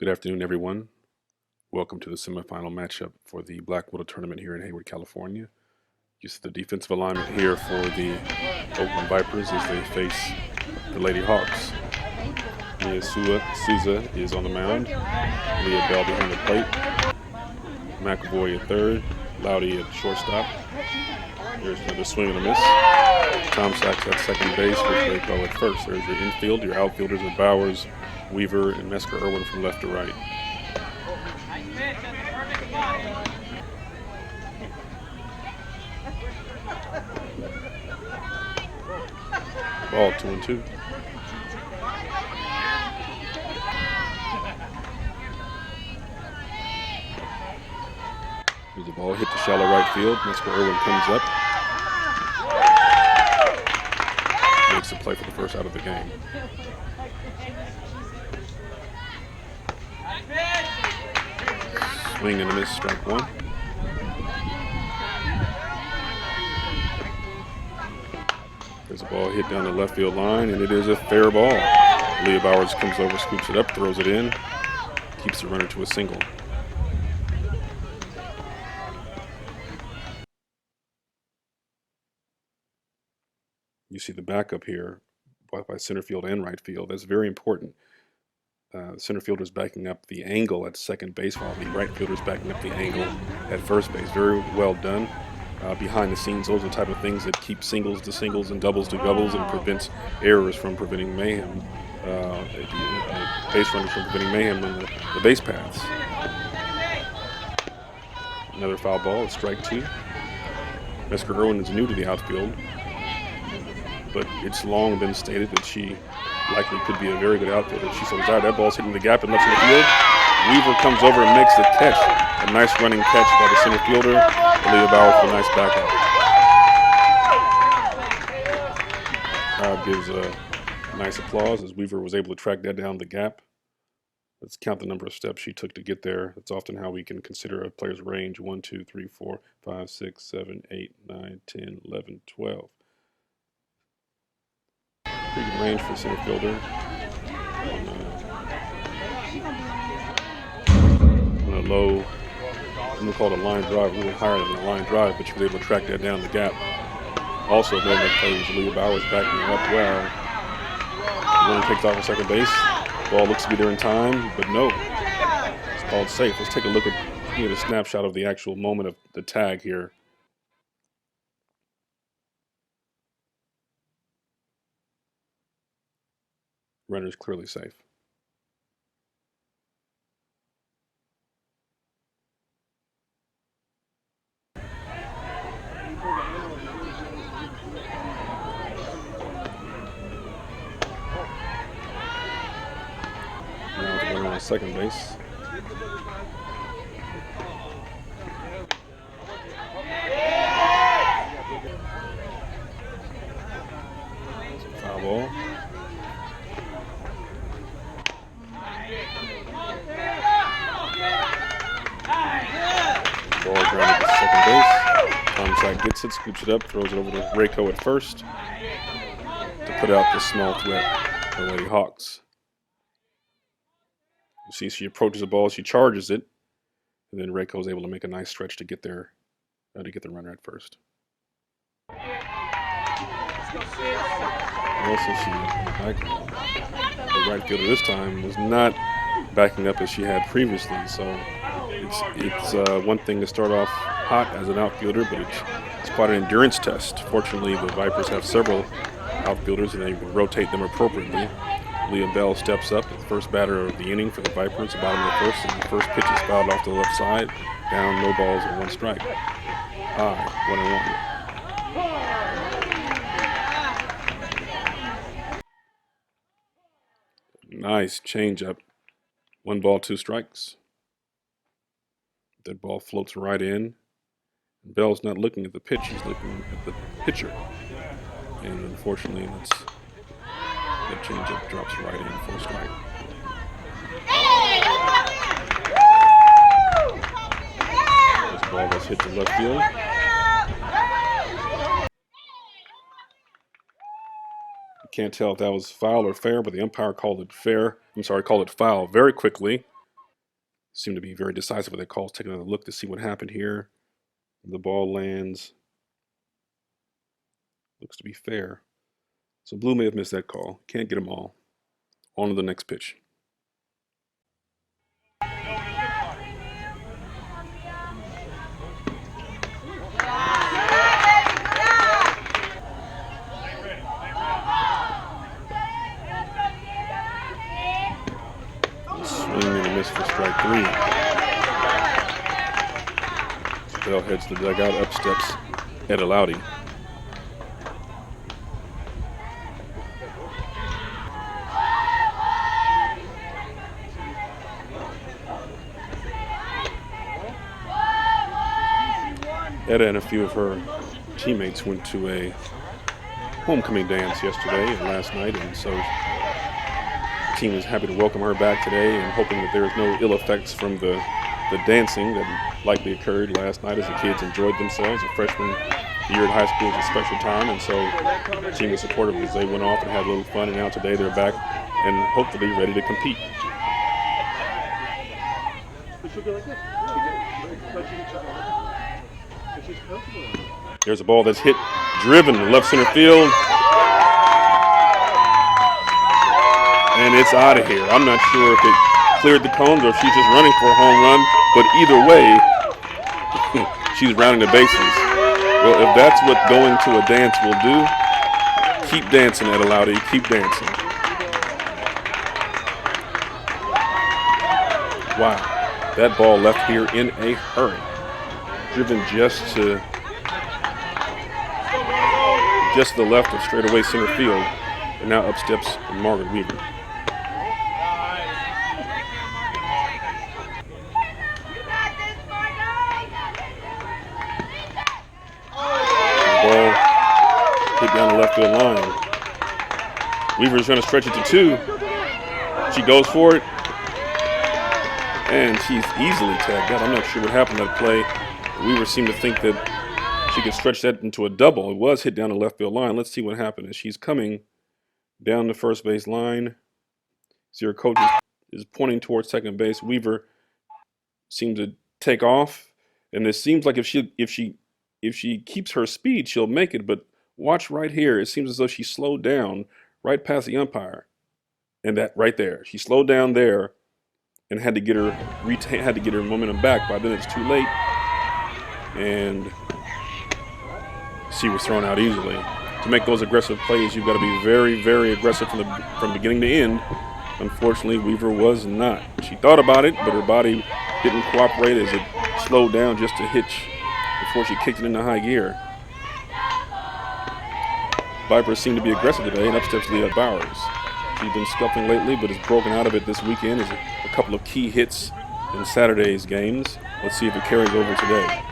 Good afternoon, everyone. Welcome to the semifinal matchup for the Black Widow tournament here in Hayward, California. You see the defensive alignment here for the Oakland Vipers as they face the Lady Hawks. Mia Souza is on the mound. Leah Bell behind the plate. McAvoy at third. Loudy at shortstop. There's another swing and a miss. Tom Sachs at second base with Rayco at first. There's your infield. Your outfielders are Bowers, Weaver, and Mesker Irwin from left to right. Ball 2-2. Here's the ball hit to shallow right field. Mesker Irwin comes up. Makes a play for the first out of the game. Swing and a miss, strike one. There's a ball hit down the left field line, and it is a fair ball. Leah Bowers comes over, scoops it up, throws it in, keeps the runner to a single. You see the backup here by center field and right field. That's very important. Center fielder's backing up the angle at second base, while the right fielder's backing up the angle at first base. Very well done. Behind the scenes, those are the type of things that keep singles to singles and doubles to doubles and prevents errors from preventing mayhem. Base runners from preventing mayhem in the base paths. Another foul ball, strike two. Mesker Irwin is new to the outfield, but it's long been stated that she likely could be a very good outfielder. She's so desired. That ball's hitting the gap and left in the field. Weaver comes over and makes the catch. A nice running catch by the center fielder. Leah Bowers with a nice backup. Crowd gives a nice applause as Weaver was able to track that down the gap. Let's count the number of steps she took to get there. That's often how we can consider a player's range. 1, 2, 3, 4, 5, 6, 7, 8, 9, 10, 11, 12. Pretty good range for center fielder. On a low, I'm going to call it a line drive, a little higher than a line drive, but you were able to track that down the gap. Also, knowing that play was Leah Bowers backing up well. The runner takes off at second base. Ball looks to be there in time, but no. It's called safe. Let's take a look at a snapshot of the actual moment of the tag here. Runner's clearly safe. Now the runner on second base. Foul ball. Ball grounded to second base. Tom Sachs gets it, scoops it up, throws it over to Rayco at first to put out the small threat for the Lady Hawks. You see she approaches the ball, she charges it, and then Rayco is able to make a nice stretch to get there, to get the runner at first. Also, the right fielder this time was not backing up as she had previously, so it's one thing to start off hot as an outfielder, but it's quite an endurance test. Fortunately, the Vipers have several outfielders, and they rotate them appropriately. Leah Bell steps up, the first batter of the inning for the Vipers, the bottom of the first, and the first pitch is fouled off to the left side. Down, no balls, and one strike. High, 1-1. Nice changeup. 1 ball, 2 strikes. That ball floats right in. Bell's not looking at the pitch, he's looking at the pitcher. And unfortunately, that changeup drops right in for a strike. This ball was hit to left field. Can't tell if that was foul or fair, but the umpire called it fair. Called it foul very quickly. seem to be very decisive with their calls, taking another look to see what happened here. The ball lands. Looks to be fair. So Blue may have missed that call. Can't get them all. On to the next pitch. Swing and a miss for strike 3. Bell heads to the dugout. Up steps Ed Alauti. Etta and a few of her teammates went to a homecoming dance yesterday and last night, and so the team is happy to welcome her back today and hoping that there is no ill effects from the dancing that likely occurred last night as the kids enjoyed themselves. A freshman year at high school is a special time, and so the team was supportive as they went off and had a little fun, and now today they're back and hopefully ready to compete. There's a ball that's hit, driven to left center field. And it's out of here. I'm not sure if it cleared the cones or if she's just running for a home run. But either way, she's rounding the bases. Well, if that's what going to a dance will do, keep dancing, Ed Alauti. Keep dancing. Wow. That ball left here in a hurry. Driven just to the left of straightaway center field, and now up steps Margaret Weaver. Ball hit down the left field line. Weaver's going to stretch it to 2. She goes for it, and she's easily tagged out. I'm not sure what happened to that play. Weaver seemed to think that she could stretch that into a double. It was hit down the left field line. Let's see what happened. As she's coming down the first base line, see her coach is pointing towards second base. Weaver seems to take off, and it seems like if she keeps her speed, she'll make it. But watch right here. It seems as though she slowed down right past the umpire, and that right there, she slowed down there and had to get her momentum back. By then, it's too late. And she was thrown out easily. To make those aggressive plays, you've got to be very, very aggressive from beginning to end. Unfortunately, Weaver was not. She thought about it, but her body didn't cooperate as it slowed down just a hitch before she kicked it into high gear. Vipers seem to be aggressive today, and up steps Leah Bowers. She's been scuffling lately, but has broken out of it this weekend as a couple of key hits in Saturday's games. Let's see if it carries over today.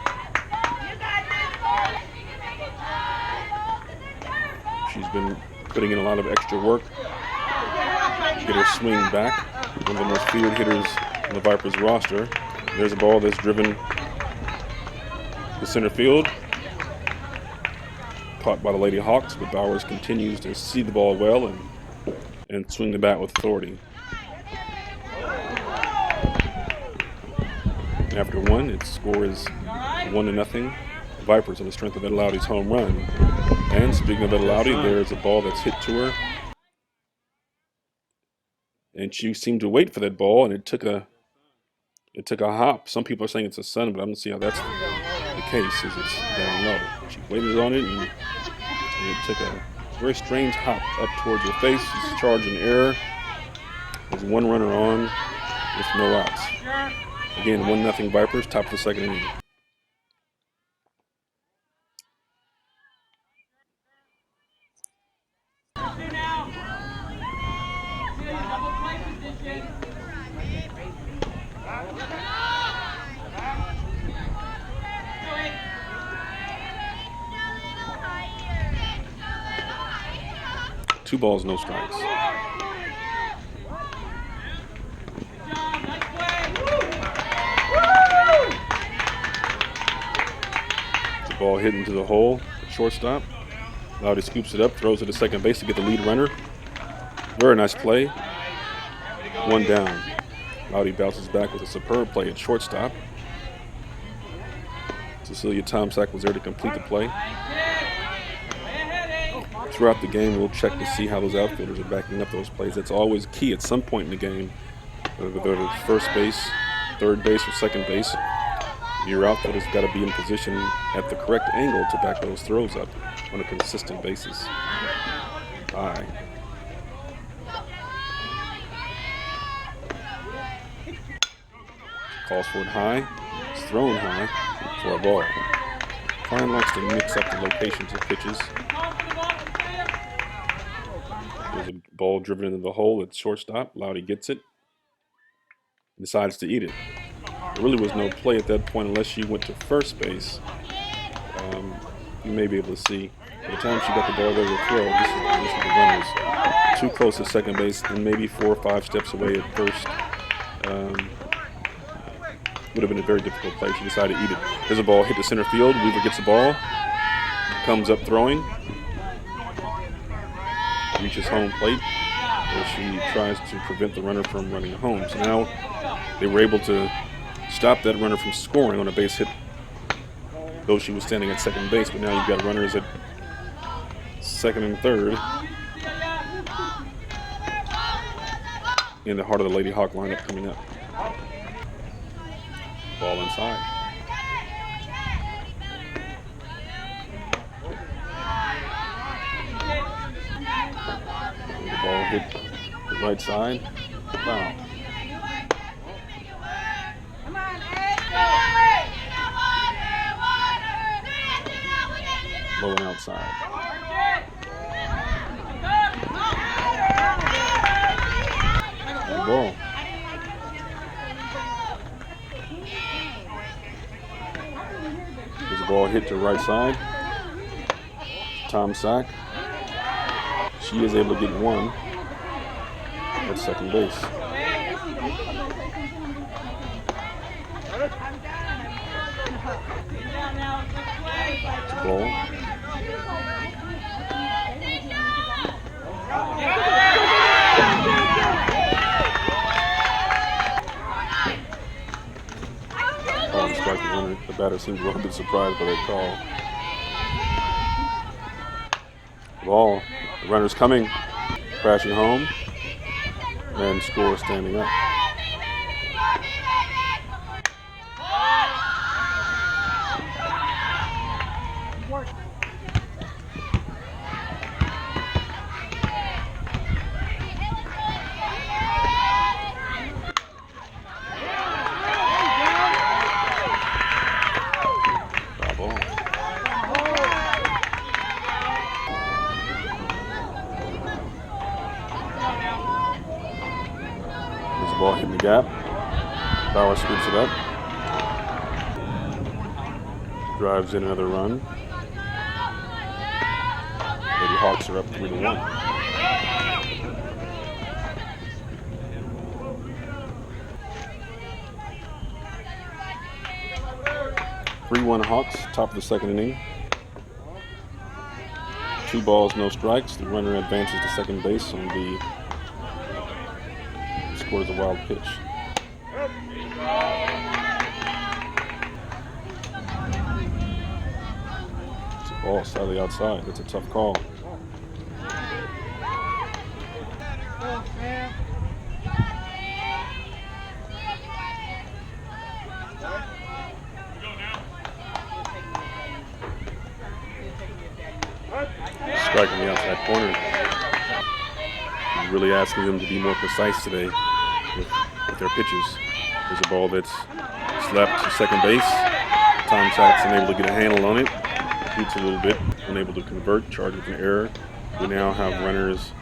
She's been putting in a lot of extra work to get her swing back. One of the most feared hitters on the Vipers roster. There's a ball that's driven to center field. Caught by the Lady Hawks, but Bowers continues to see the ball well and swing the bat with authority. After one, its score is 1-0. Vipers on the strength of Ed Alauti's home run. And speaking of Ed Alauti, there's a ball that's hit to her. And she seemed to wait for that ball, and it took a hop. Some people are saying it's a sun, but I don't see how that's the case, as it's down low. She waited on it, and it took a very strange hop up towards her face. She's charged in error. There's one runner on with no outs. Again, 1-0 Vipers, top of the second inning. Two balls, no strikes. The ball hit into the hole, shortstop. Alauti scoops it up, throws it to second base to get the lead runner. Very nice play. One down. Loudy bounces back with a superb play at shortstop. Cecilia Tomczak was there to complete the play. Throughout the game, we'll check to see how those outfielders are backing up those plays. That's always key at some point in the game, whether they're at first base, third base, or second base. Your outfielder's got to be in position at the correct angle to back those throws up on a consistent basis. High. Calls for it high. It's thrown high for a ball. Klein likes to mix up the locations of pitches. There's a ball driven into the hole at shortstop. Loudy gets it. Decides to eat it. There really was no play at that point unless she went to first base. You may be able to see. By the time she got the ball there to throw, this is the position of the runners. Too close to second base and maybe 4 or 5 steps away at first. Would have been a very difficult play. She decided to eat it. There's a ball hit to center field. Weaver gets the ball. Comes up throwing. Reaches home plate. Where she tries to prevent the runner from running home. So now they were able to stop that runner from scoring on a base hit, though she was standing at second base. But now you've got runners at second and third in the heart of the Lady Hawk lineup coming up. Ball inside. The ball hit the right side. Foul. Low and outside. The ball. There's a ball hit to right side. Tomczak. She is able to get one at second base. It's a ball. Strike the runner. The batter seems a little bit surprised by that call. Ball. The runner's coming, crashing home, and score standing up. Ball hitting the gap. Bauer scoops it up. Drives in another run. Lady Hawks are up 3-1. Hawks, top of the second inning. 2 balls, no strikes. The runner advances to second base on the scores a wild pitch. It's a ball slightly outside. That's a tough call. Strike in the outside corner. Really asking them to be more precise today with their pitches. There's a ball that's slapped to second base. Tomczak's unable to get a handle on it. Shoots a little bit, unable to convert, charged with an error. We now have runners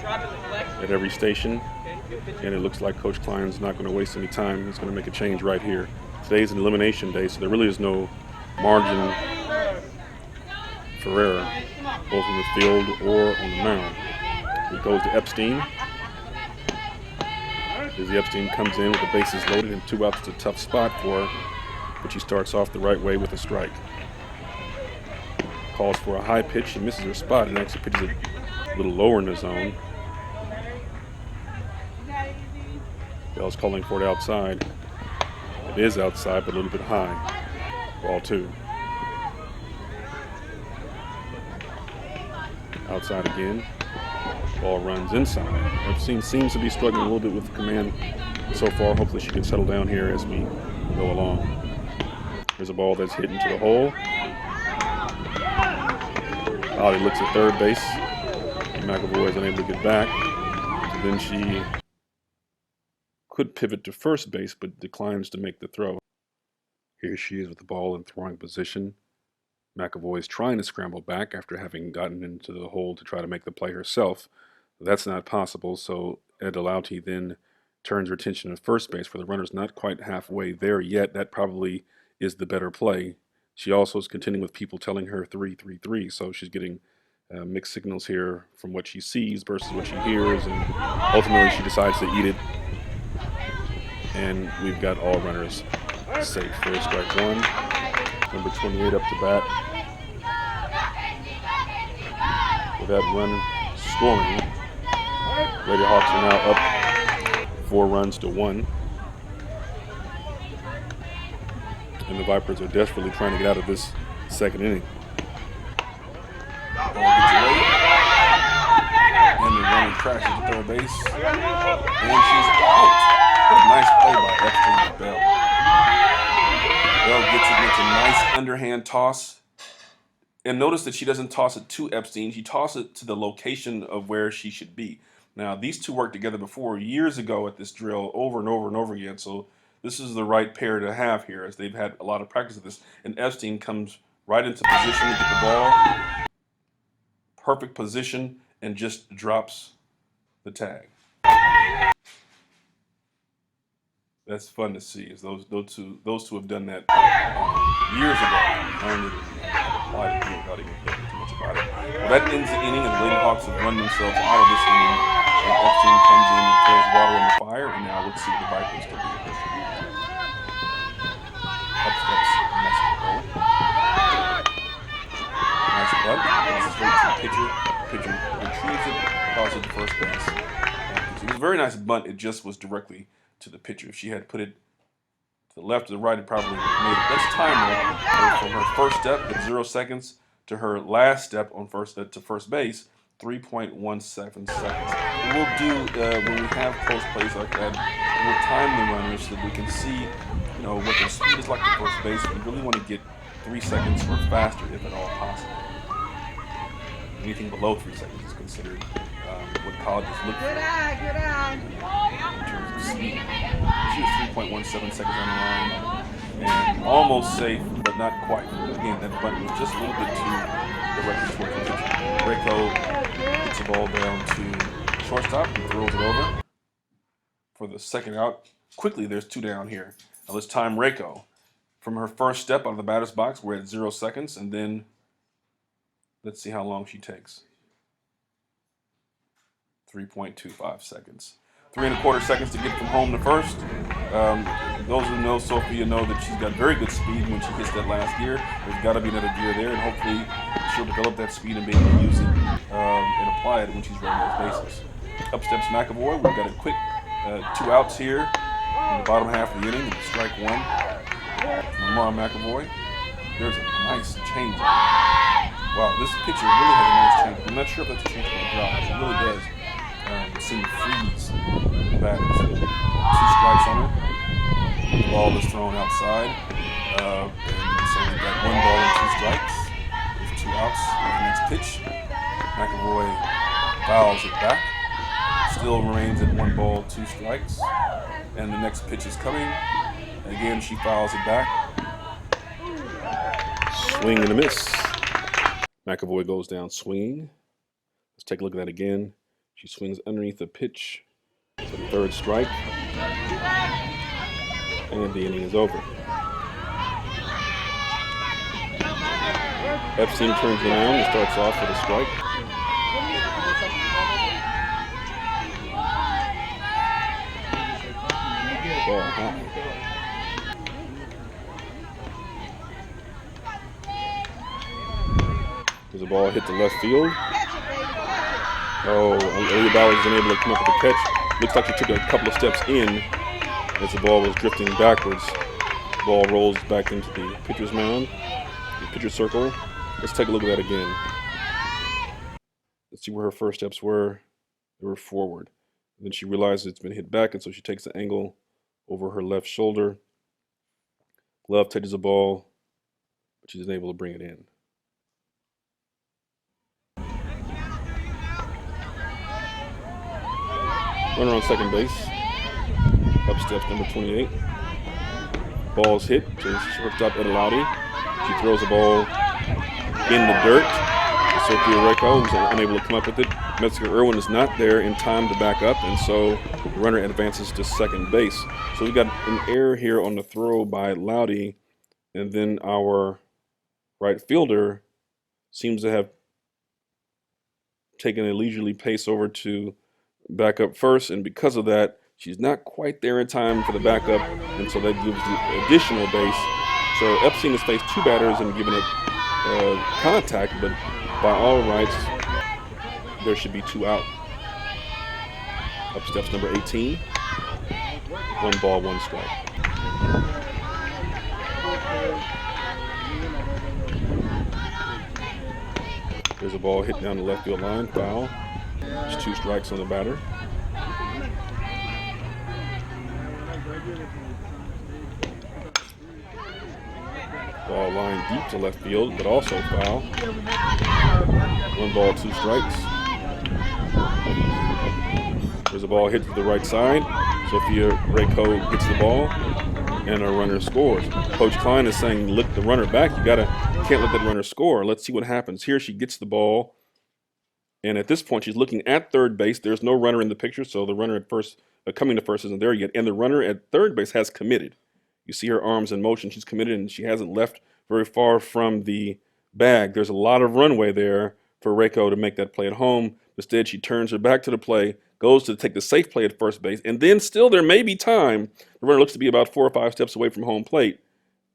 at every station, and it looks like Coach Klein's not going to waste any time. He's going to make a change right here. Today's an elimination day, so there really is no margin for error, both in the field or on the mound. It goes to Epstein. Izzy Epstein comes in with the bases loaded and 2 outs. It's a tough spot for her, but she starts off the right way with a strike. Calls for a high pitch. She misses her spot and actually pitches it a little lower in the zone. Bell's calling for it outside. It is outside, but a little bit high. Ball 2. Outside again. Ball runs inside. Epstein seems to be struggling a little bit with command so far. Hopefully she can settle down here as we go along. There's a ball that's hit into the hole. Ollie looks at third base. McAvoy is unable to get back. So then she could pivot to first base, but declines to make the throw. Here she is with the ball in throwing position. McAvoy is trying to scramble back after having gotten into the hole to try to make the play herself. That's not possible, so Ed Lauti then turns her attention to first base, where the runner's not quite halfway there yet. That probably is the better play. She also is continuing with people telling her 3-3-3, so she's getting mixed signals here from what she sees versus what she hears, and ultimately she decides to eat it. And we've got all runners safe. There's strike 1. Number 28 up to bat. With that run scoring, Lady Hawks are now up 4 runs to 1. And the Vipers are desperately trying to get out of this second inning. Ball gets away. And the runner crashes to third base. And she's out. What a nice play by Epstein to Bell. Bell gets it, makes a nice underhand toss. And notice that she doesn't toss it to Epstein. She tosses it to the location of where she should be. Now, these two worked together before years ago at this drill over and over and over again. So this is the right pair to have here, as they've had a lot of practice of this. And Epstein comes right into position to get the ball. Perfect position, and just drops the tag. That's fun to see, as those two have done that years ago. Learned it, applied it without even thinking too much about it. Well, that ends the inning, and the Lady Hawks have run themselves out of this inning. And Epstein comes in and throws water on the fire, and now let's see what the Vipers can do with this. Up steps Mexico. Nice bunt. It's straight to the pitcher. Pitcher retrieves it, tosses it to first base. It was a very nice bunt. It just was directly to the pitcher. If she had put it to the left or the right, it probably made it. That's time from her first step at 0 seconds to her last step on first to first base, 3.17 seconds. And we'll do when we have close plays like that, we'll time the runners so that we can see, what their speed is like at first base. We really want to get 3 seconds or faster, if at all possible. Anything below 3 seconds is considered what colleges look for in terms of speed. She was 3.17 seconds on the line, and almost safe, but not quite. Again, that button was just a little bit too directed towards the pitcher. Reiko gets the ball down to shortstop and throws it over for the second out. Quickly, there's 2 down here. Now let's time Reiko. From her first step out of the batter's box, we're at 0 seconds, and then let's see how long she takes. 3.25 seconds. 3 1/4 seconds to get from home to first. Those who know Sophia know that she's got very good speed when she hits that last gear. There's got to be another gear there, and hopefully she'll develop that speed and be able to use it and apply it when she's running those bases. Up steps McAvoy. We've got a quick 2 outs here in the bottom half of the inning. Strike 1 from Lamar McAvoy. There's a nice change. Wow, this pitcher really has a nice change. I'm not sure if that's a change or a drop. It really does. It seems to freeze the batters. 2 strikes on her. The ball is thrown outside. And so we've got 1 ball and 2 strikes. With 2 outs. The next pitch. McAvoy fouls it back. Still remains at 1 ball, 2 strikes. And the next pitch is coming. Again, she fouls it back. Swing and a miss. McAvoy goes down swinging. Let's take a look at that again. She swings underneath the pitch. So the 3rd strike. And the inning is over. Epstein turns the mound and starts off with a strike. Ball high. There's a ball hit to left field. Oh, Aaliyah Bowers is unable to come up with a catch. Looks like she took a couple of steps in As the ball was drifting backwards, the ball rolls back into the pitcher's mound, the pitcher's circle. Let's take a look at that again. Let's see where her first steps were. They were forward. And then she realizes it's been hit back, and so she takes the angle over her left shoulder. Glove touches the ball, but she's unable to bring it in. Runner on second base. Up steps number 28. Ball's hit to shortstop Etta Lowdy. She throws the ball in the dirt. Sophia Reiko, who's unable to come up with it. Metzger Irwin is not there in time to back up, and so the runner advances to second base. So we've got an error here on the throw by Lowdy, and then our right fielder seems to have taken a leisurely pace over to back up first, and because of that, she's not quite there in time for the backup, and so that gives the additional base. So Epstein has faced two batters and given it contact, but by all rights, there should be two out. Up steps number 18. 1 ball, 1 strike. There's a ball hit down the left field line, foul. There's 2 strikes on the batter. Ball line deep to left field, but also foul. 1 ball, 2 strikes. There's a ball hit to the right side. Sophia Reiko gets the ball, and our runner scores. Coach Klein is saying, "Look the runner back. You can't let that runner score." Let's see what happens. Here she gets the ball, and at this point she's looking at third base. There's no runner in the picture, so the runner at first, coming to first, isn't there yet, and the runner at third base has committed. You see her arms in motion. She's committed, and she hasn't left very far from the bag. There's a lot of runway there for Reiko to make that play at home. Instead, she turns her back to the play, goes to take the safe play at first base, and then still there may be time. The runner looks to be about 4 or 5 steps away from home plate.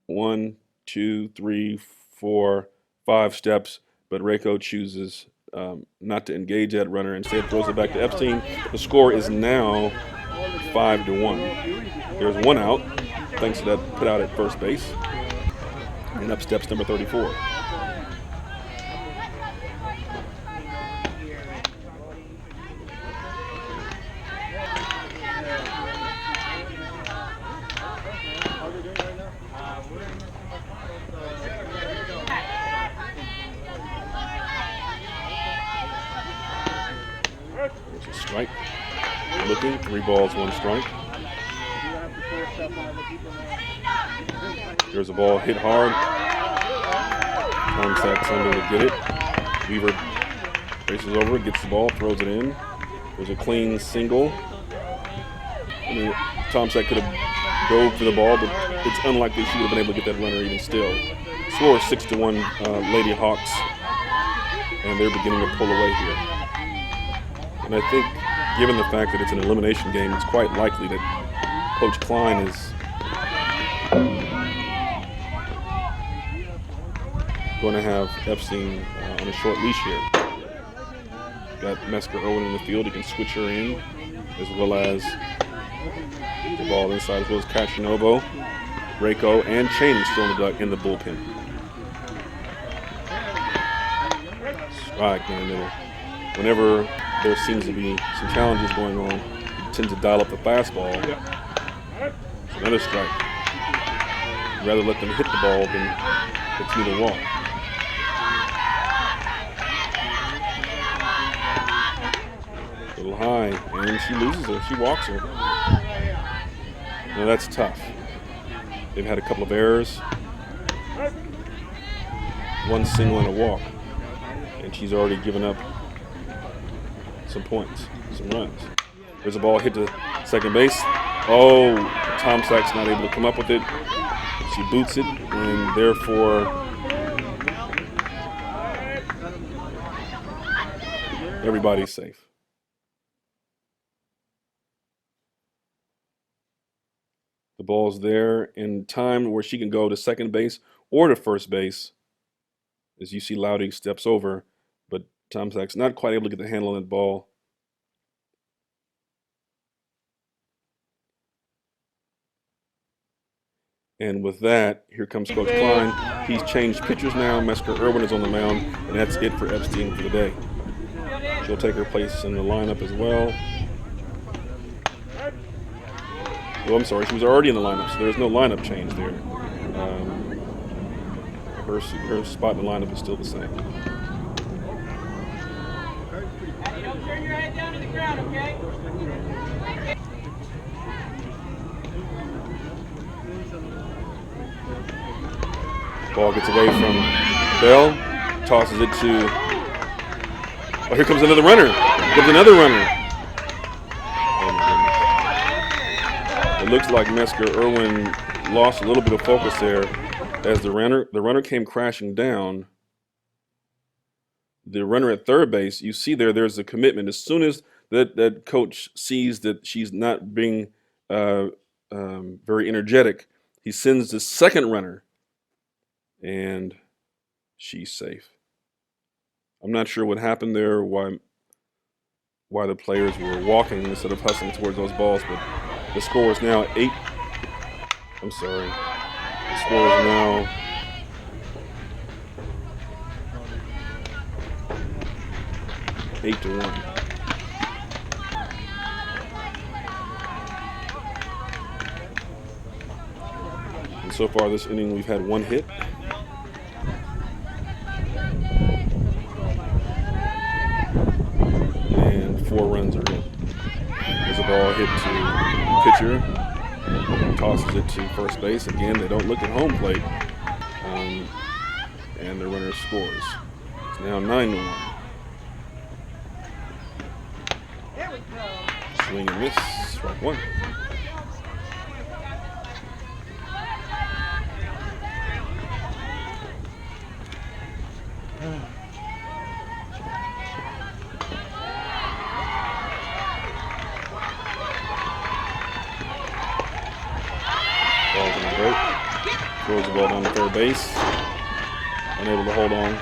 1, 2, 3, 4, 5 steps, but Reiko chooses not to engage that runner. Instead, throws it back to Epstein. The score is now 5-1. There's 1 out, thanks to that put out at first base. And up steps number 34. There's a strike. Looking, 3 balls, 1 strike. There's a ball hit hard. Tom Sachs under to get it. Weaver races over, gets the ball, throws it in. There's a clean single. I mean, Tom Sachs could have dove for the ball, but it's unlikely she would have been able to get that runner even still. Score 6-1 Lady Hawks, and they're beginning to pull away here. And I think, given the fact that it's an elimination game, it's quite likely that Coach Klein is going to have Epstein on a short leash here. Got Metzger Irwin in the field. He can switch her in, as well as the ball inside, as well as Cashinovo, Reiko, and Cheney still in the bullpen. Strike in the middle. Whenever there seems to be some challenges going on, you tend to dial up the fastball. Another strike. You'd rather let them hit the ball than continue to walk. A little high, and she loses her. She walks her. Now that's tough. They've had a couple of errors. 1 single and a walk. And she's already given up some points, some runs. There's a ball hit to second base. Oh, Tom Sachs not able to come up with it. She boots it, and therefore everybody's safe. The ball's there in time where she can go to second base or to first base. As you see, Lowdy steps over, but Tom Sachs not quite able to get the handle on that ball. And with that, here comes Coach Klein. He's changed pitchers now. Mesker Irwin is on the mound, and that's it for Epstein for the day. She'll take her place in the lineup as well. Oh, I'm sorry, she was already in the lineup, so there's no lineup change there. Her spot in the lineup is still the same. Hey, don't turn your head down to the ground, okay? Ball gets away from Bell, tosses it to. Oh, here comes another runner. Comes another runner. It looks like Mesker Irwin lost a little bit of focus there as the runner came crashing down. The runner at third base, you see there's a commitment. As soon as that coach sees that she's not being very energetic, he sends the second runner, and she's safe. I'm not sure what happened there, why the players were walking instead of hustling towards those balls, but the score is now 8. I'm sorry. The score is now 8-1. And so far this inning, we've had 1 hit. And 4 runs are in. There's a ball hit to pitcher. Tosses it to first base. Again, they don't look at home plate. And the runner scores. It's now 9-1. Swing and miss. Strike 1. Ball's in the dirt. Throws the ball down to third base. Unable to hold on.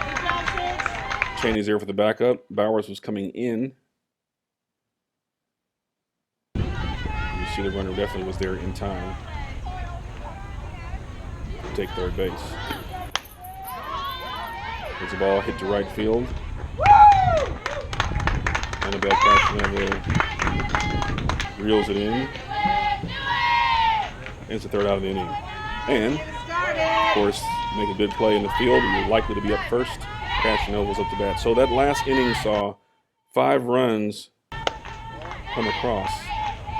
Cheney's there for the backup. Bowers was coming in. You see the runner definitely was there in time to take third base. There's a ball hit to right field. Annabelle Cashinello reels it in. And it's the third out of the inning. And, of course, make a good play in the field, and you're likely to be up first. Cashinello was up to bat. So that last inning saw 5 runs come across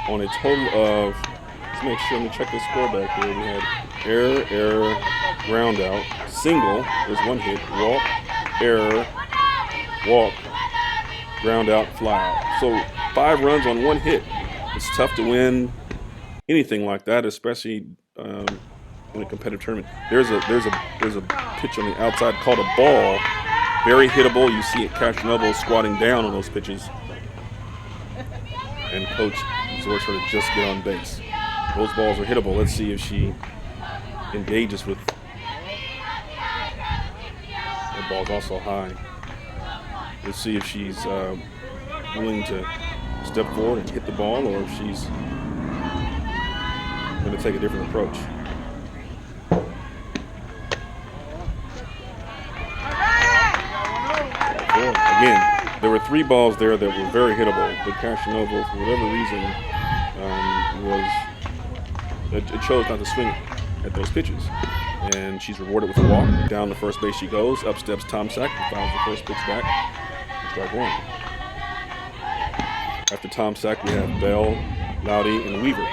on a total of, let's make sure, let me check the score back here. We had error, ground out, single, there's 1 hit, walk, error, walk, ground out, fly out. So 5 runs on 1 hit. It's tough to win anything like that, especially in a competitive tournament. There's a pitch on the outside called a ball, very hittable. You see it, Cashinello squatting down on those pitches, and Coach Zorch trying to just get on base. Those balls are hittable. Let's see if she engages with. That ball's also high. Let's see if she's willing to step forward and hit the ball, or if she's going to take a different approach. Again, there were 3 balls there that were very hittable, but Cashinello, for whatever reason, it chose not to swing at those pitches. And she's rewarded with a walk. Down to first base she goes. Up steps Tomczak and fouls the first pitch back. Strike 1. After Tomczak, we have Bell, Loudy, and Weaver.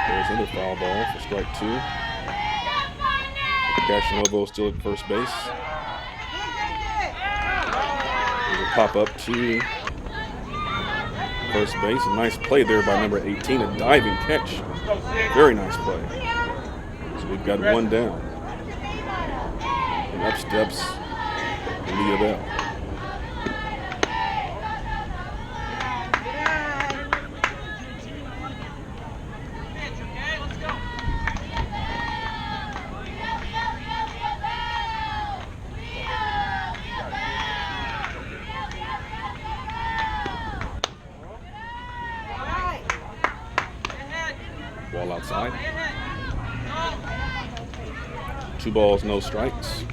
There's another foul ball for strike 2. Cashinello still at first base. There's a pop up to first base. A nice play there by number 18, a diving catch. Very nice play. So we've got 1 down. And up steps Leah Bell. Ball outside. 2 balls, no strikes.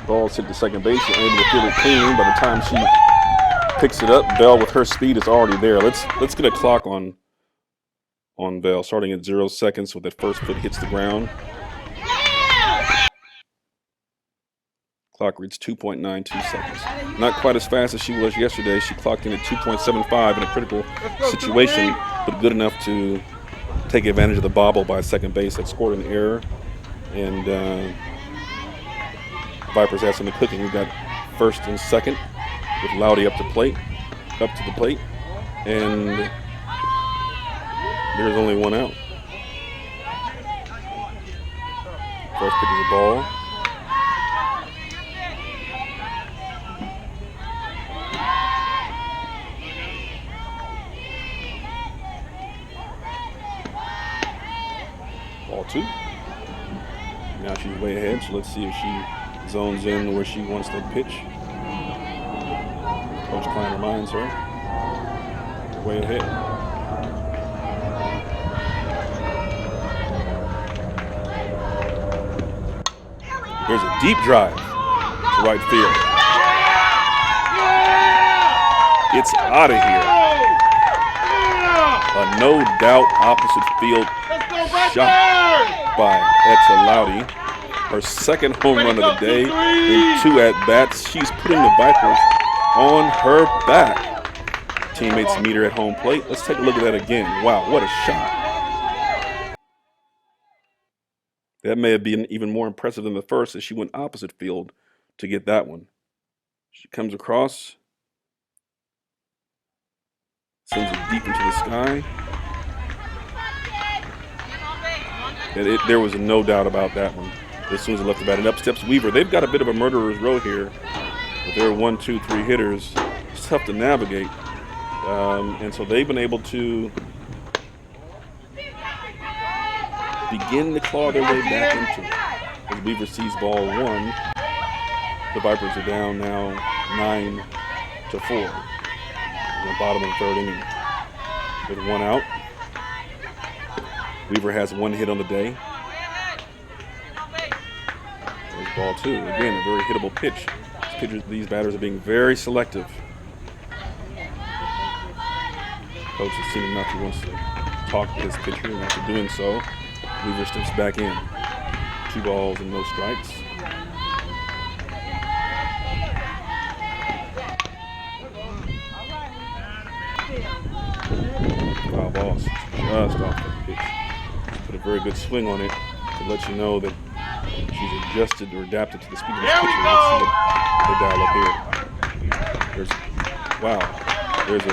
Ball's hit the second base. She's able to field it cleanly. By the time she picks it up, Bell with her speed is already there. Let's get a clock on Bell, starting at 0 seconds with that first foot hits the ground. Clock reads 2.92 seconds. Not quite as fast as she was yesterday. She clocked in at 2.75 in a critical situation, but good enough to take advantage of the bobble by second base that scored an error. And Vipers have something cooking. We've got first and second with Loudy up to the plate, and there's only one out. First pitch is a ball. Ball 2. Now she's way ahead, so let's see if she zones in where she wants to pitch. Coach Klein reminds her. Way ahead. There's a deep drive to right field. It's out of here. A no doubt opposite field shot by Etza Loudy. Her second home run of the day in 2 at-bats. She's putting the Vipers on her back. Teammates meet her at home plate. Let's take a look at that again. Wow, what a shot. That may have been even more impressive than the first as she went opposite field to get that one. She comes across, sends it deep into the sky. And there was no doubt about that one. As soon as it left the bat, and up steps Weaver. They've got a bit of a murderer's row here. With their 1, 2, 3 hitters, it's tough to navigate. And so they've been able to begin to claw their way back into it. As Weaver sees ball 1, the Vipers are down now 9-4 in the bottom of the 3rd inning. With 1 out. Weaver has 1 hit on the day. There's ball 2. Again, a very hittable pitch. These batters are being very selective. Coach has seen enough. He wants to talk to his pitcher, and after doing so, Weaver steps back in. 2 balls and no strikes. Foul ball just off that pitch. Put a very good swing on it to let you know that she's adjusted or adapted to the speed of the pitcher. Let's see what they dial up here. There's a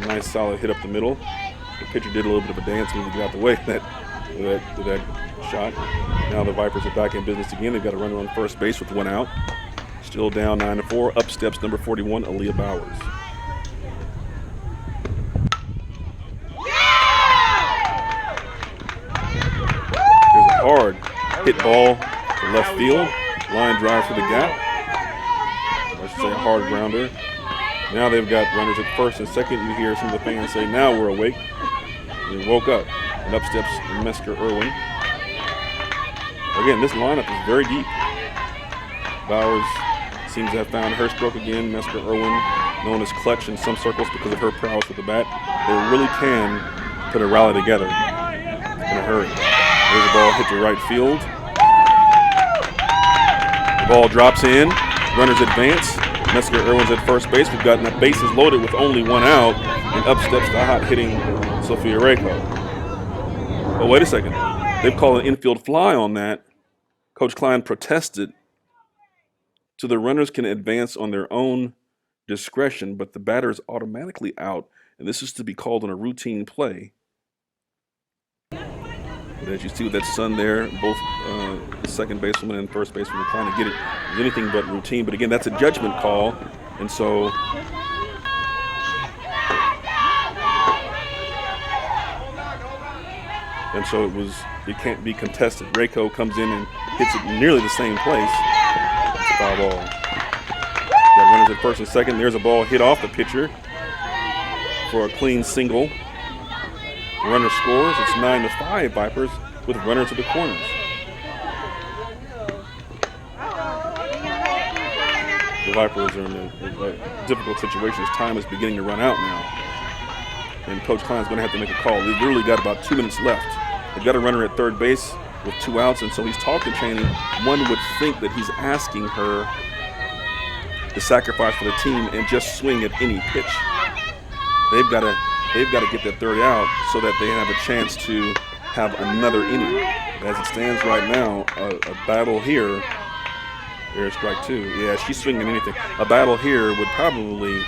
nice solid hit up the middle. The pitcher did a little bit of a dance move to get out the way of that shot. Now the Vipers are back in business again. They've got a runner on first base with 1 out. Still down 9-4. Up steps number 41, Aaliyah Bowers. There's a hard hit ball to left field. Line drive for the gap. I should say a hard grounder. Now they've got runners at first and second. You hear some of the fans say, now we're awake. They woke up. And up steps Mesker Irwin. Again, this lineup is very deep. Bowers seems to have found her stroke again. Mesker Irwin, known as clutch in some circles because of her prowess with the bat. They really can put a rally together in a hurry. There's a ball hit to right field. The ball drops in. Runners advance. Mesker Irwin's at first base. We've got the bases loaded with only 1 out. And up steps the hot-hitting Sophia Rayco. Oh, wait a second. They've called an infield fly on that. Coach Klein protested. So the runners can advance on their own discretion, but the batter is automatically out. And this is to be called on a routine play. But as you see with that sun there, both the second baseman and first baseman are trying to get it. It's anything but routine. But again, that's a judgment call. And so it can't be contested. Rayco comes in and hits it nearly the same place. It's a foul ball. Runners at first and second. There's a ball hit off the pitcher for a clean single. Runner scores. It's 9-5 Vipers with runners at the corners. The Vipers are in a difficult situation as time is beginning to run out now. And Coach Klein's going to have to make a call. They've literally got about 2 minutes left. They've got a runner at third base with 2 outs, and so he's talking to Chaney. One would think that he's asking her to sacrifice for the team and just swing at any pitch. They've got to get that third out so that they have a chance to have another inning. As it stands right now, a battle here. There's strike 2. Yeah, she's swinging anything. A battle here would probably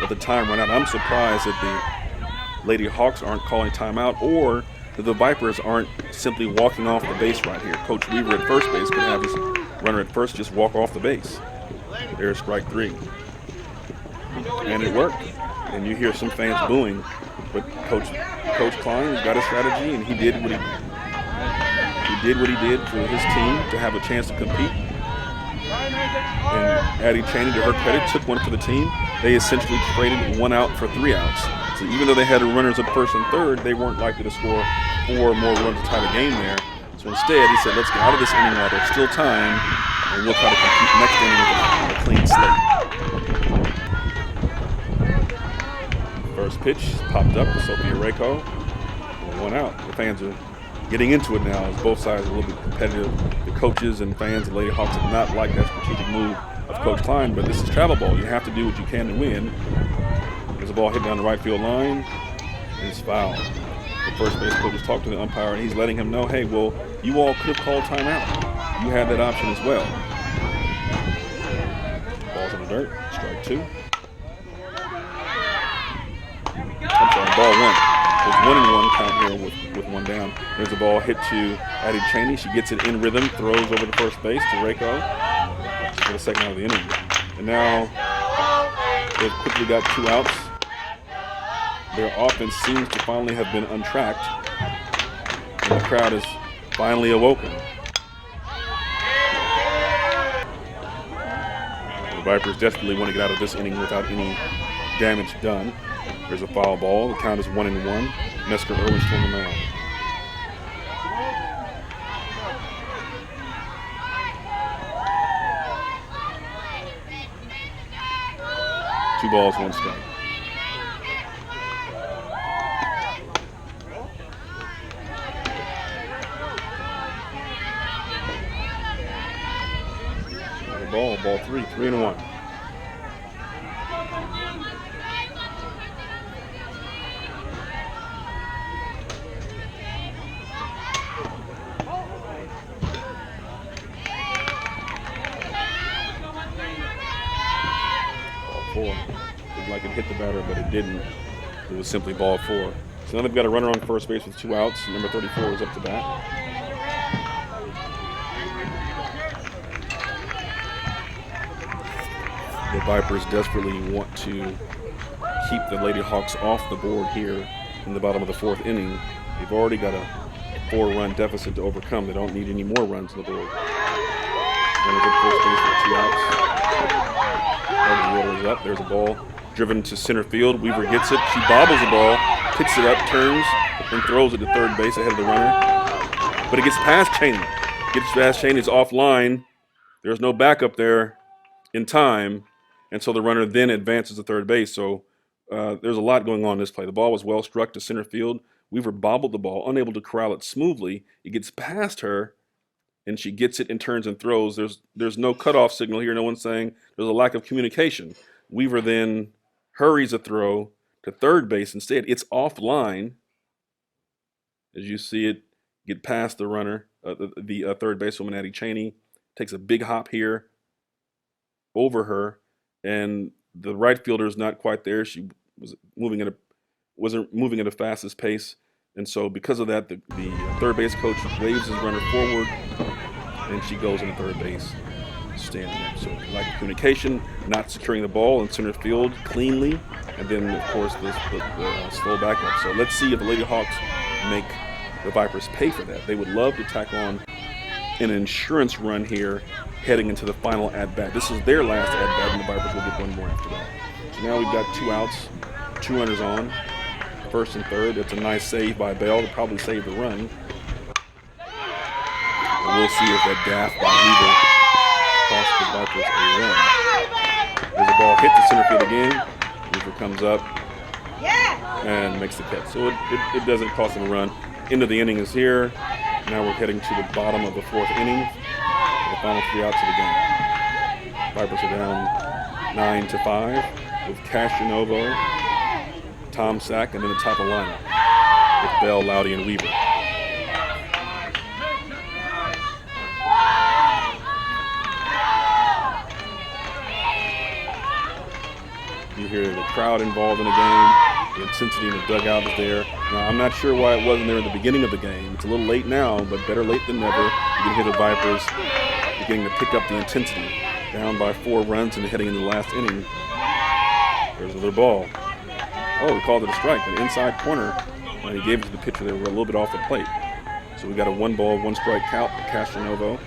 let the time run out. I'm surprised that the Lady Hawks aren't calling timeout, or that the Vipers aren't simply walking off the base right here. Coach Weaver at first base could have his runner at first just walk off the base. There's strike 3. And it worked. And you hear some fans booing, but Coach Klein has got a strategy, and he did what he did for his team to have a chance to compete. And Addie Chaney, to her credit, took one for the team. They essentially traded 1 out for 3 outs. So even though they had runners at first and third, they weren't likely to score 4 more runs to tie the game there. So instead, he said, let's get out of this inning while there's still time, and we'll try to compete next inning with a clean slate. First pitch popped up to Sophia Rayco. 1 out. The fans are getting into it now as both sides are a little bit competitive. The coaches and fans of Lady Hawks have not liked that strategic move of Coach Klein, but this is travel ball. You have to do what you can to win. There's a ball hit down the right field line, and it's foul. The first base coach is talking to the umpire, and he's letting him know, hey, well, you all could have called timeout. You had that option as well. Ball's in the dirt. Strike 2. I'm sorry, ball 1. There's 1-1 count here with 1 down. There's a ball hit to Addie Chaney. She gets it in rhythm, throws over the first base to Rayco for the second out of the inning. And now they've quickly got 2 outs. Their offense seems to finally have been untracked, and the crowd is finally awoken. The Vipers desperately want to get out of this inning without any damage done. There's a foul ball. The count is 1-1. Mesker Irwin still on the mound. Two balls, 1 strike. Ball 3, 3-1. Ball 4. Looked like it hit the batter, but it didn't. It was simply ball 4. So now they've got a runner on first base with 2 outs. Number 34 is up to bat. The Vipers desperately want to keep the Lady Hawks off the board here in the bottom of the 4th inning. They've already got a 4-run deficit to overcome. They don't need any more runs on the board. Runners at first base with 2 outs. The order is up. There's a ball driven to center field. Weaver gets it. She bobbles the ball, picks it up, turns, and throws it to third base ahead of the runner. But it gets past Chaney. It's offline. There's no backup there in time. And so the runner then advances to third base. So there's a lot going on in this play. The ball was well struck to center field. Weaver bobbled the ball, unable to corral it smoothly. It gets past her, and she gets it and turns and throws. There's no cutoff signal here. No one's saying there's a lack of communication. Weaver then hurries a throw to third base. Instead, it's offline. As you see it get past the runner, the third basewoman, Addie Chaney, takes a big hop here over her. And the right fielder is not quite there. She wasn't moving at a fastest pace, and so because of that, the third base coach waves his runner forward, and she goes into third base, standing up. So lack of communication, not securing the ball in center field cleanly, and then of course the slow backup. So let's see if the Lady Hawks make the Vipers pay for that. They would love to tack on an insurance run here heading into the final at-bat. This is their last at-bat, and the Vipers will get one more after that. So now we've got 2 outs, 2 runners on, first and third. It's a nice save by Bell to probably save the run. And we'll see if that dash by Weaver costs the Vipers a run. There's a ball hit to center field again. Weaver comes up and makes the catch. So it doesn't cost them a run. End of the inning is here. Now we're heading to the bottom of the 4th inning. The final 3 outs of the game. Vipers are down 9-5 with Castanovo, Tom Sack, and then the top of the lineup with Bell, Loudy, and Weaver. You hear the crowd involved in the game. The intensity in the dugout is there. Now, I'm not sure why it wasn't there in the beginning of the game. It's a little late now, but better late than never. You can hear the Vipers beginning to pick up the intensity. Down by 4 runs and heading into the last inning. There's another ball. Oh, we called it a strike. An inside corner. And he gave it to the pitcher. They were a little bit off the plate. So we got a 1-ball, 1-strike count to Castanovo.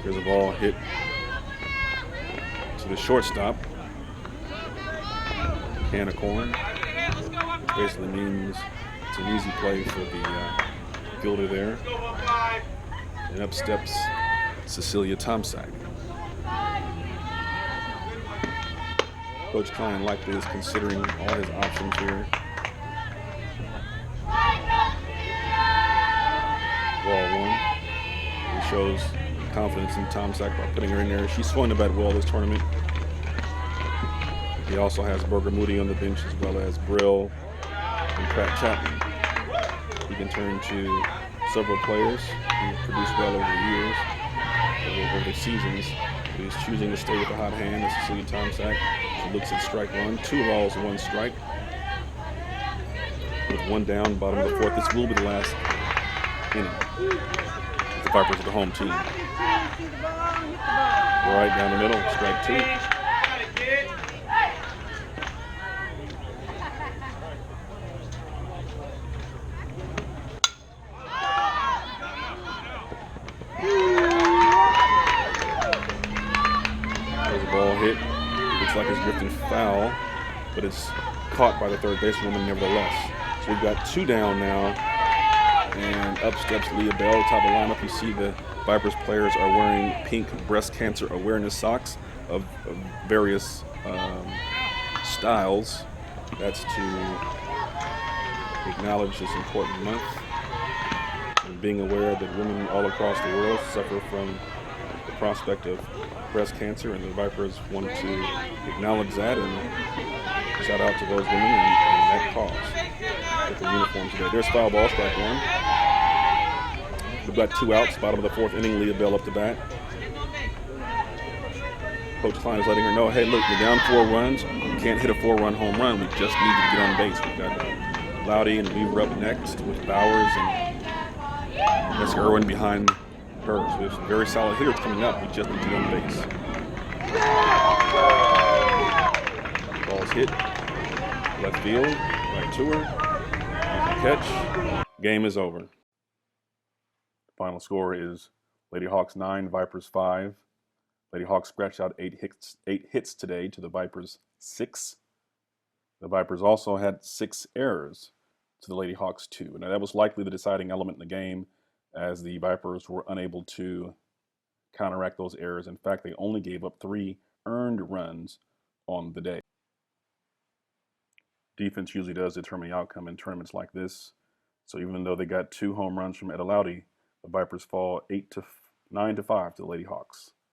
There's a ball hit to the shortstop. Can of corn, which basically means it's an easy play for the fielder there. And up steps Cecilia Tomczak. Coach Klein likely is considering all his options here. Ball 1. He shows confidence in Tomczak by putting her in there. She's swung the bat well this tournament. He also has Burger Moody on the bench as well as Brill and Pratt Chapman. He can turn to several players who produced well over the years, over the seasons. He's choosing to stay with the hot hand. That's Cecilia Tomczak. She looks at strike 1. 2 balls, 1 strike. With 1 down, bottom of the 4th. This will be the last inning. The Vipers are the home team. Right down the middle, strike 2. There's a ball hit. Looks like it's drifting foul, but it's caught by the third basewoman nevertheless. So we've got 2 down now. And up steps Leah Bell, top of the lineup. You see the Vipers players are wearing pink breast cancer awareness socks of various styles. That's to acknowledge this important month and being aware that women all across the world suffer from the prospect of breast cancer, and the Vipers want to acknowledge that and shout out to those women and that cause. With the uniforms today. There's foul ball, strike 1. We've got 2 outs, bottom of the 4th inning. Leah Bell up to bat. Coach Klein is letting her know, hey, look, we're down 4 runs. We can't hit a 4-run home run. We just need to get on base. We've got Loudy and Weaver up next with Bowers and Jessica Irwin behind her. So there's some very solid hitters coming up. We just need to get on base. Ball's hit. Left field. Right to her. Catch. Game is over. Final score is Lady Hawks 9, Vipers 5. Lady Hawks scratched out 8 hits today to the Vipers 6. The Vipers also had 6 errors to the Lady Hawks 2. Now that was likely the deciding element in the game, as the Vipers were unable to counteract those errors. In fact, they only gave up 3 earned runs on the day. Defense usually does determine the outcome in tournaments like this. So even though they got 2 home runs from Etta Loudy, the Vipers fall 9-5 to the Lady Hawks.